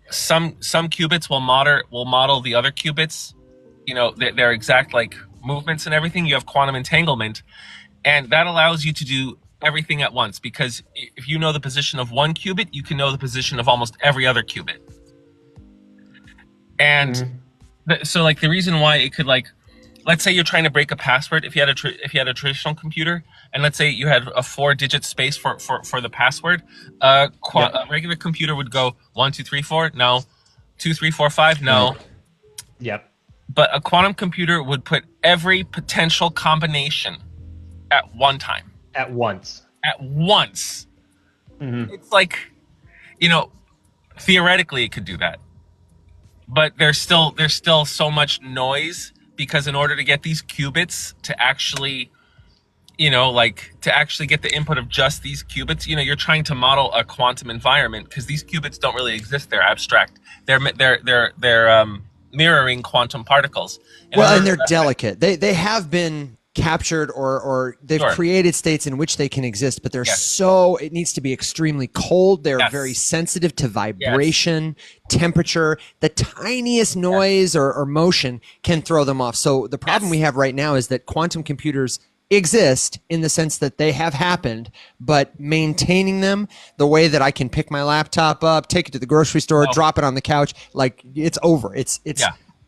some qubits will model the other qubits, their exact like movements and everything. You have quantum entanglement, and that allows you to do everything at once, because if you know the position of one qubit, you can know the position of almost every other qubit. And so like the reason why it could, like, let's say you're trying to break a password. If you had a traditional computer, and let's say you had a 4-digit space for the password, a regular computer would go 1, 2, 3, 4, no, 2, 3, 4, 5, no. Yep. But a quantum computer would put every potential combination at one time. At once. It's like, theoretically it could do that, but there's still so much noise, because in order to get these qubits to actually, to actually get the input of just these qubits, you're trying to model a quantum environment, because these qubits don't really exist. They're abstract. They're mirroring quantum particles. And they're delicate. They have been captured or they've created states in which they can exist, but they're it needs to be extremely cold. They're very sensitive to vibration, temperature. The tiniest noise or motion can throw them off. So the problem we have right now is that quantum computers exist in the sense that they have happened, but maintaining them the way that I can pick my laptop up, take it to the grocery store, drop it on the couch, like it's over. It's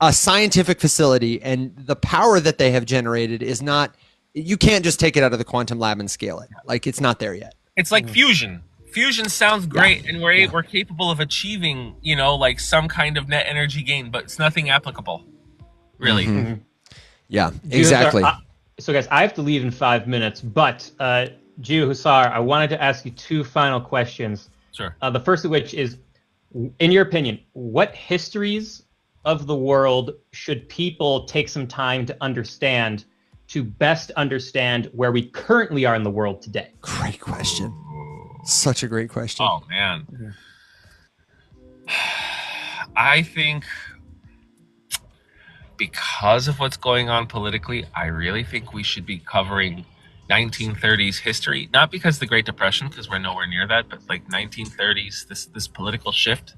a scientific facility, and the power that they have generated is not, you can't just take it out of the quantum lab and scale it. Like, it's not there yet. It's like fusion. Fusion sounds great, and we're capable of achieving, like some kind of net energy gain, but it's nothing applicable. Really. Mhm. Yeah, exactly. So guys, I have to leave in 5 minutes, but Gio Hussar, I wanted to ask you two final questions. Sure. The first of which is, in your opinion, what histories of the world should people take some time to understand to best understand where we currently are in the world today? Great question. Such a great question. Oh man. I think because of what's going on politically, I really think we should be covering 1930s history. Not because of the Great Depression, because we're nowhere near that, but like 1930s, this political shift.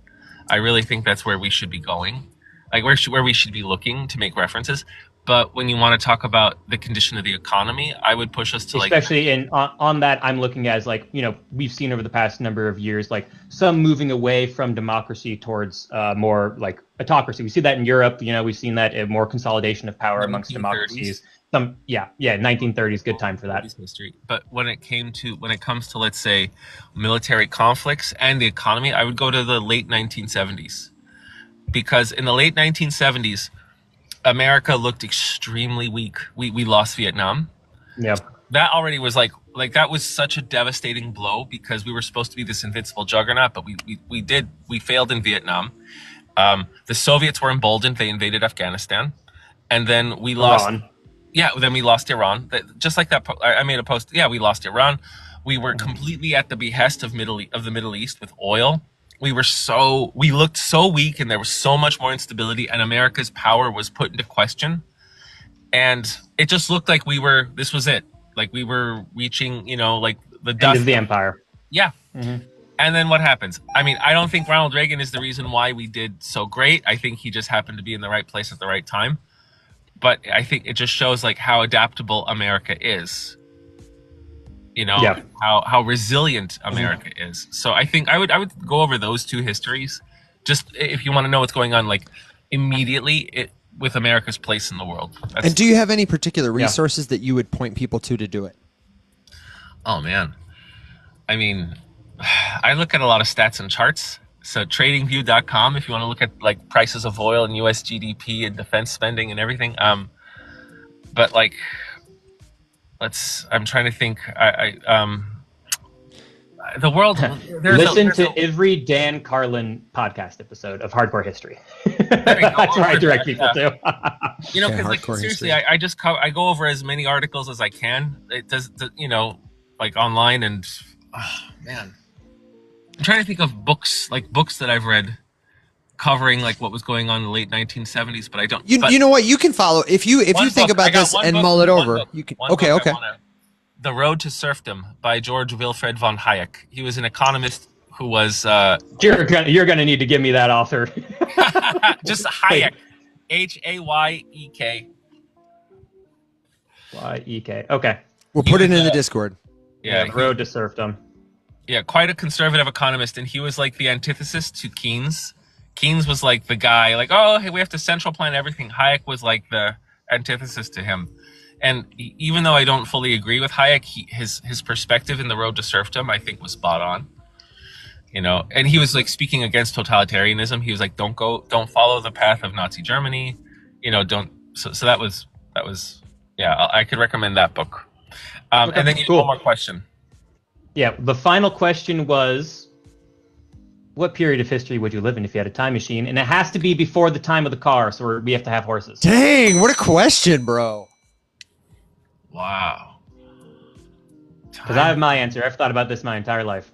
I really think that's where we should be going, like where we should be looking to make references. But when you want to talk about the condition of the economy, I would push us to especially on that, I'm looking as like, you know, we've seen over the past number of years, like some moving away from democracy towards more like autocracy. We see that in Europe. You know, we've seen that in more consolidation of power amongst democracies. 1930s, good time for that. History. But when it comes to, let's say, military conflicts and the economy, I would go to the late 1970s, because in the late 1970s, America looked extremely weak. We lost Vietnam. Yeah. That already was like that was such a devastating blow, because we were supposed to be this invincible juggernaut, but we failed in Vietnam. The Soviets were emboldened. They invaded Afghanistan, and then we lost. Iran. Yeah, then we lost Iran. Just like that, I made a post. Yeah, we lost Iran. We were completely at the behest of the Middle East with oil. We looked so weak, and there was so much more instability, and America's power was put into question. And it just looked like this was it. Like we were reaching, you know, like the dust End of the empire. Yeah. Mm-hmm. And then what happens? I mean, I don't think Ronald Reagan is the reason why we did so great. I think he just happened to be in the right place at the right time. But I think it just shows like how adaptable America is. You know, how resilient America is. So I think I would go over those two histories, just if you want to know what's going on, like immediately with America's place in the world. And do you have any particular resources that you would point people to do it? Oh man, I mean, I look at a lot of stats and charts. So TradingView.com, if you want to look at like prices of oil and US GDP and defense spending and everything. But like, I'm trying to think. The world. Listen to every Dan Carlin podcast episode of Hardcore History. That's where I direct people to. You know, because like seriously, I go over as many articles as I can. It does, you know, like online, and man, I'm trying to think of books that I've read covering like what was going on in the late 1970s, but I don't. You know what? You can follow if you think about this and mull it over. You can. Okay. The Road to Serfdom by George Wilfred von Hayek. He was an economist who was. You're gonna need to give me that author. Just Hayek, Hayek. Yek. Okay. We'll put it in the Discord. Yeah, Road to Serfdom. Yeah, quite a conservative economist, and he was like the antithesis to Keynes. Keynes was like the guy, like, oh, hey, we have to central plan everything. Hayek was like the antithesis to him. And even though I don't fully agree with Hayek, his perspective in The Road to Serfdom, I think, was spot on. You know, and he was like speaking against totalitarianism. He was like, don't follow the path of Nazi Germany. You know, don't. So that was, yeah, I could recommend that book. Okay, and then you have one more question. Yeah, the final question was, what period of history would you live in if you had a time machine? And it has to be before the time of the car, so we have to have horses. Dang, what a question, bro. Wow. Because I have my answer. I've thought about this my entire life.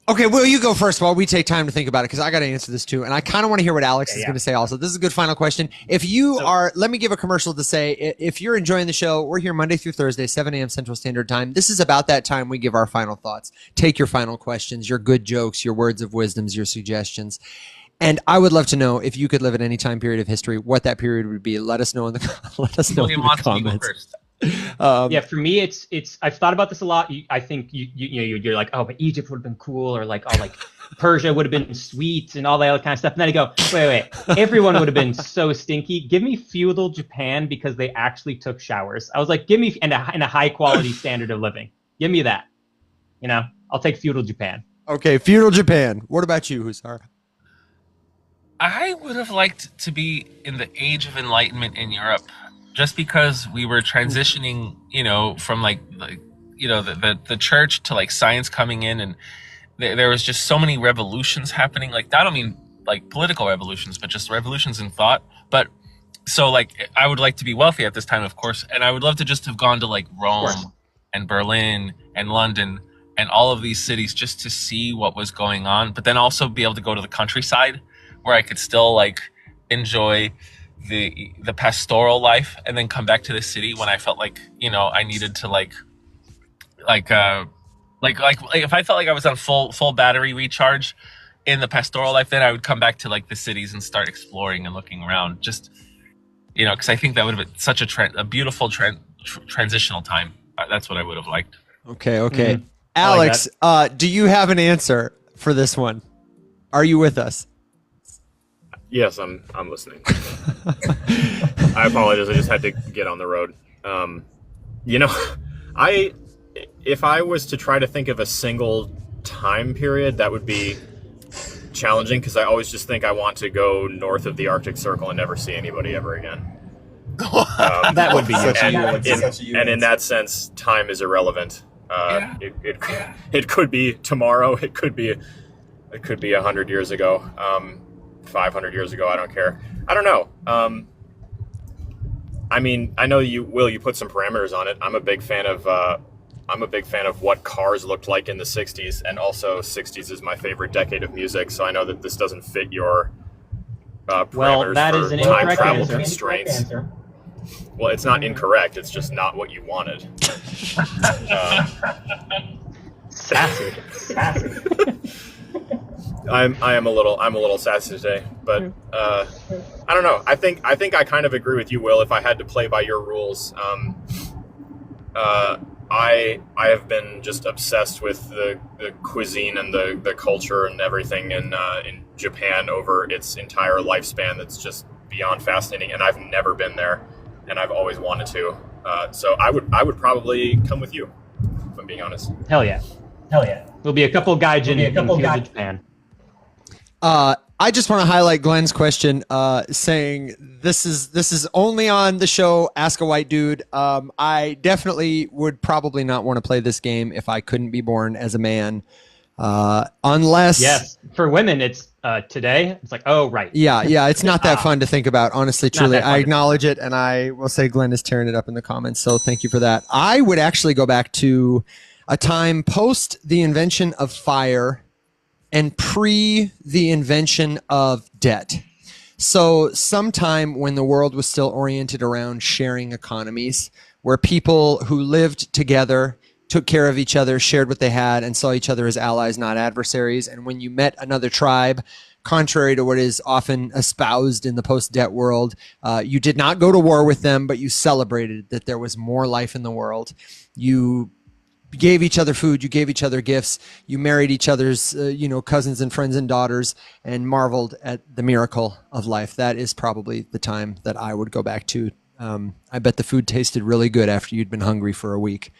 Okay, well, you go first while we take time to think about it, because I got to answer this too. And I kind of want to hear what Alex is going to say also. This is a good final question. If you let me give a commercial to say, if you're enjoying the show, we're here Monday through Thursday, 7 a.m. Central Standard Time. This is about that time we give our final thoughts. Take your final questions, your good jokes, your words of wisdoms, your suggestions. And I would love to know if you could live at any time period of history, what that period would be. Let us know in the comments. Yeah, for me, it's I've thought about this a lot. I think you're like, oh, but Egypt would have been cool, or like, oh, like Persia would have been sweet and all that other kind of stuff. And then I go, wait, everyone would have been so stinky. Give me feudal Japan, because they actually took showers. I was like, give me and a high quality standard of living. Give me that. You know, I'll take feudal Japan. Okay, feudal Japan. What about you, Hussar? I would have liked to be in the Age of Enlightenment in Europe, just because we were transitioning, from like the church to like science coming in, and there was just so many revolutions happening. Like, I don't mean like political revolutions, but just revolutions in thought. But so like I would like to be wealthy at this time, of course, and I would love to just have gone to like Rome and Berlin and London and all of these cities just to see what was going on, but then also be able to go to the countryside where I could still like enjoy the pastoral life, and then come back to the city when I felt like I needed to like if I felt like I was on full battery recharge in the pastoral life, then I would come back to like the cities and start exploring and looking around. Just because I think that would have been such a beautiful transitional time. That's what I would have liked. Okay. Mm-hmm. Alex, do you have an answer for this one? Are you with us? Yes, I'm listening. I apologize. I just had to get on the road. If I was to try to think of a single time period, that would be challenging, because I always just think I want to go north of the Arctic Circle and never see anybody ever again. That would be and in that sense, time is irrelevant. It could be tomorrow. It could be 100 years ago, 500 years ago. I don't care. I don't know. I mean, I know you put some parameters on it. I'm a big fan of what cars looked like in the 60s, and also 60s is my favorite decade of music. So I know that this doesn't fit your parameters that for is an time incorrect travel answer. constraints. Well, it's not incorrect. It's just not what you wanted. Sassy. I'm a little sassy today, but I don't know. I think I kind of agree with you, Will. If I had to play by your rules, I have been just obsessed with the cuisine and the culture and everything in Japan over its entire lifespan. That's just beyond fascinating, and I've never been there, and I've always wanted to. So I would probably come with you, if I'm being honest. Hell yeah. There'll be a couple gaijin in Japan. I just want to highlight Glenn's question, saying this is only on the show Ask a White Dude. I definitely would probably not want to play this game if I couldn't be born as a man, unless. Yes, for women it's today. It's like, oh right. Yeah. It's not that fun to think about, honestly. Truly, I acknowledge it, and I will say Glenn is tearing it up in the comments. So thank you for that. I would actually go back to a time post the invention of fire and pre the invention of debt. So sometime when the world was still oriented around sharing economies, where people who lived together took care of each other, shared what they had, and saw each other as allies, not adversaries. And when you met another tribe, contrary to what is often espoused in the post-debt world, you did not go to war with them, but you celebrated that there was more life in the world. You gave each other food, you gave each other gifts, you married each other's cousins and friends and daughters, and marveled at the miracle of life. That is probably the time that I would go back to. I bet the food tasted really good after you'd been hungry for a week.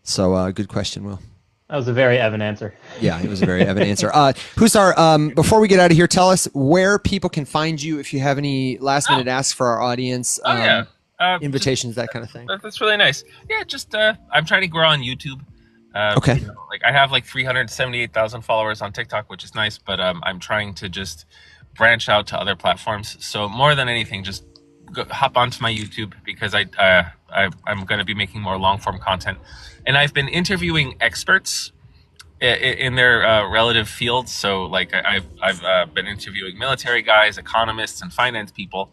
So good question, Will. That was a very Evan answer. Yeah, it was a very Evan answer. Hussar, before we get out of here, tell us where people can find you if you have any last minute asks for our audience. Invitations, that kind of thing. That's really nice. Yeah, just I'm trying to grow on YouTube. Okay. I have like 378,000 followers on TikTok, which is nice, but I'm trying to just branch out to other platforms. So more than anything, just hop onto my YouTube, because I'm going to be making more long form content, and I've been interviewing experts in their relative fields. So like I've been interviewing military guys, economists, and finance people.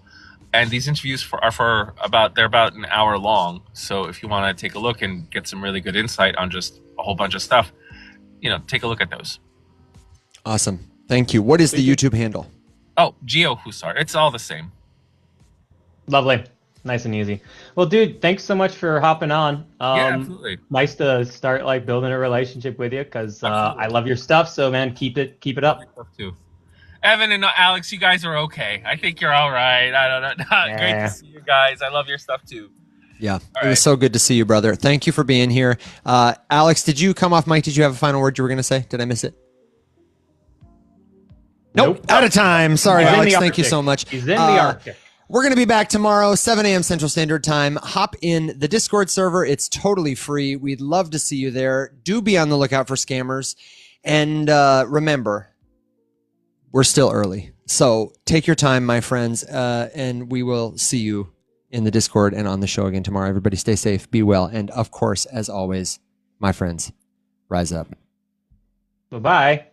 And these interviews are about an hour long. So if you want to take a look and get some really good insight on just a whole bunch of stuff, take a look at those. Awesome. Thank you. What is the YouTube handle? Oh, Geo Hussar. It's all the same. Lovely. Nice and easy. Well, dude, thanks so much for hopping on. Yeah, absolutely. Nice to start building a relationship with you, because I love your stuff. So man, keep it up. Stuff too. Evan and Alex, you guys are okay. I think you're all right. I don't know. Great to see you guys. I love your stuff too. Yeah, it was so good to see you, brother. Thank you for being here. Alex, did you come off mic? Did you have a final word you were going to say? Did I miss it? Nope. Out of time. Sorry, He's in Alex. the Thank you Arctic. so much. He's in the Arctic. We're going to be back tomorrow, 7 a.m. Central Standard Time. Hop in the Discord server. It's totally free. We'd love to see you there. Do be on the lookout for scammers. And remember, we're still early. So take your time, my friends, and we will see you in the Discord and on the show again tomorrow. Everybody stay safe, be well, and of course, as always, my friends, rise up. Bye-bye.